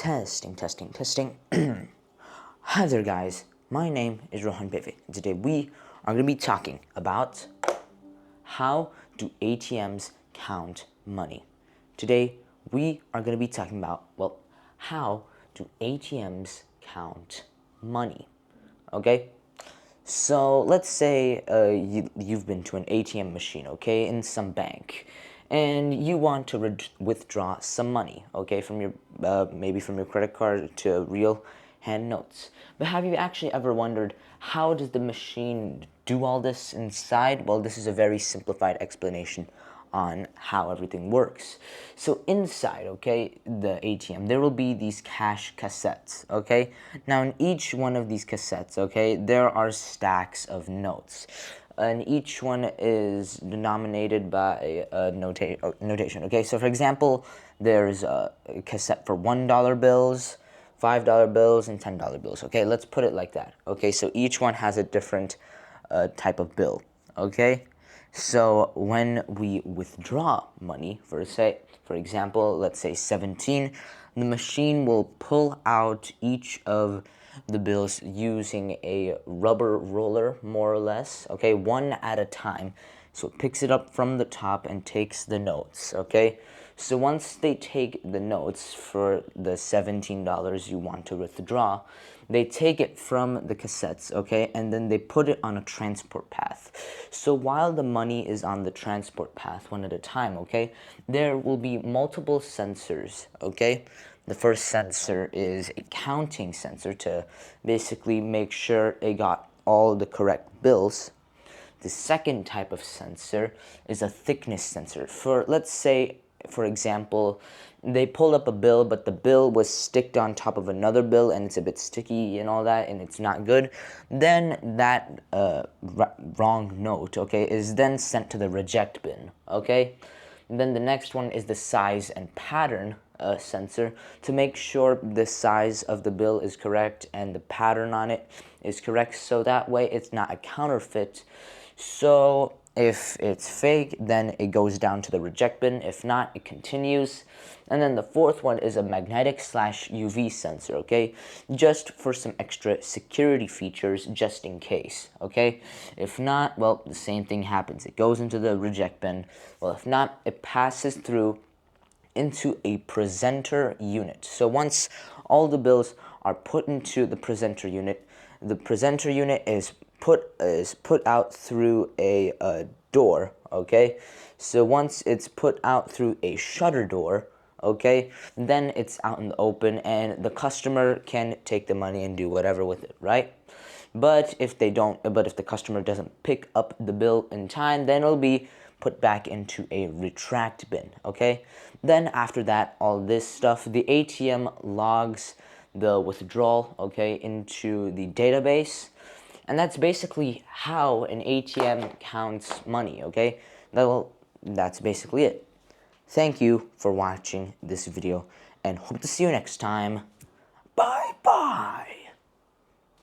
Testing, testing, testing. Hi there, guys. My name is Rohan Beve. Today we are going to be talking about how do ATMs count money. Today we are going to be talking about, well, how do ATMs count money? Okay? So let's say you've been to an ATM machine, okay, in some bank, and you want to withdraw some money, okay, from your maybe from your credit card to real hand notes. But have you actually ever wondered how does the machine do all this inside? Well, this is a very simplified explanation on how everything works. So inside, okay, the ATM, there will be these cash cassettes, okay? Now in each one of these cassettes, okay, there are stacks of notes. And each one is denominated by a notation, okay? So for example, there's a cassette for $1 bills, $5 bills, and $10 bills, okay? Let's put it like that, okay? So each one has a different type of bill, okay? So when we withdraw money, for example, let's say 17, the machine will pull out each of the bills using a rubber roller, more or less, okay, one at a time. So it picks it up from the top and takes the notes, okay? So once they take the notes for the $17 you want to withdraw, they take it from the cassettes, okay, and then they put it on a transport path. So while the money is on the transport path, one at a time, okay, there will be multiple sensors, okay? The first sensor is a counting sensor to basically make sure it got all the correct bills. The second type of sensor is a thickness sensor. Let's say, for example, they pulled up a bill, but the bill was sticked on top of another bill, and it's a bit sticky and all that, and it's not good. Then that wrong note, okay, is then sent to the reject bin, okay? And then the next one is the size and pattern sensor to make sure the size of the bill is correct and the pattern on it is correct, so that way it's not a counterfeit. So if it's fake, then it goes down to the reject bin. If not, it continues. And then the fourth one is a magnetic / UV sensor, okay? Just for some extra security features, just in case, okay? If not, well, the same thing happens. It goes into the reject bin. Well, if not, it passes through into a presenter unit. So once all the bills are put into the presenter unit is put out through a door, okay? So once it's put out through a shutter door, okay, then it's out in the open and the customer can take the money and do whatever with it, right? But if the customer doesn't pick up the bill in time, then it'll be put back into a retract bin, okay? Then after that, all this stuff, the ATM logs the withdrawal, okay, into the database. And that's basically how an ATM counts money, okay? That's basically it. Thank you for watching this video, and hope to see you next time. Bye-bye!